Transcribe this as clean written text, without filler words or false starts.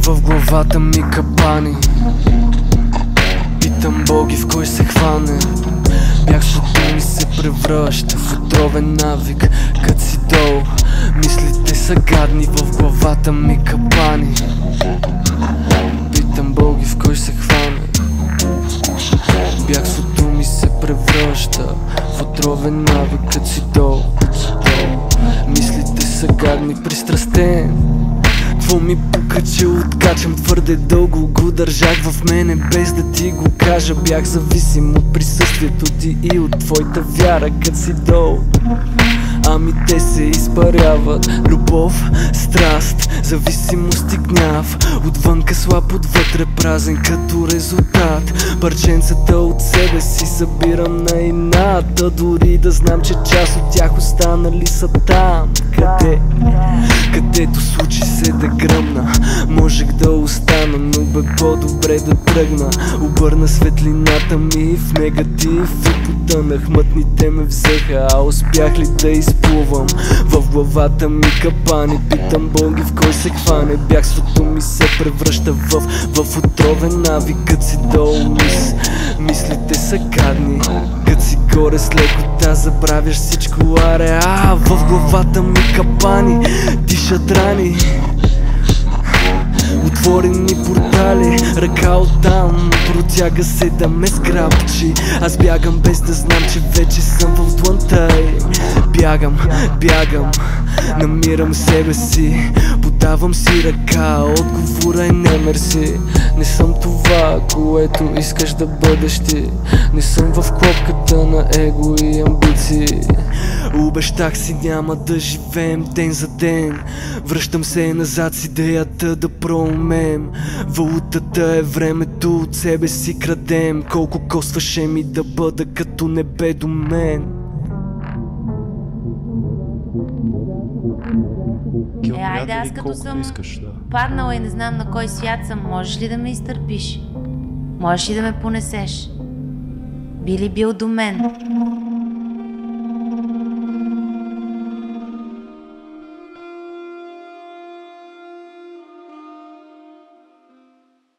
В главата ми капани, питам боги в кой се хване. Бягството ми се превръща в отровен навик. Кът си долу, мислите са гадни. В главата ми капани, питам боги в кой се хване. Бягството ми се превръща в отровен навик. Кът си долу, мислите са гадни, пристрастен. Кво ми пука, че откачам твърде дълго го държах в мене без да ти го кажа. Бях зависим от присъствието ти и от твоята вяра. Кът си долу, ами те се изпаряват. Любов, страст, зависимост и гняв. Отвънка слаб, отвътре празен като резултат. Парченцата от себе си събирам на ината. Дори да знам, че част от тях останали са там. Където случи се да гръмна. Можех да остана, но бе по-добре да тръгна. Обърна светлината ми в негатив и потънах. Мътните ме взеха, а успях ли да изплувам? В главата ми капани, питам боги в кой се хване. Бягството ми се превръща в отровен навик. Кът си долу, мислите са гадни. Кът си горе с лекота, забравяш всичко, аре. В главата ми капани, дишат рани. Отворени портали, ръка оттам протяга се да ме сграбчи. Аз бягам без да знам, че вече съм в длънта. Бягам, намирам себе си, подавам си ръка, отговора е не мерси. Не съм това, което искаш да бъдеш ти. Не съм в клопката на его и амбиции. Обещах си няма да живеем ден за ден. Връщам се назад с идеята да проумеем. Валутата е времето, от себе си крадем. Колко костваше ми да бъда като небе до мен. Айде, аз като съм паднала и не знам на кой свят съм, можеш ли да ме изтърпиш? Можеш ли да ме понесеш? Би ли бил до мен?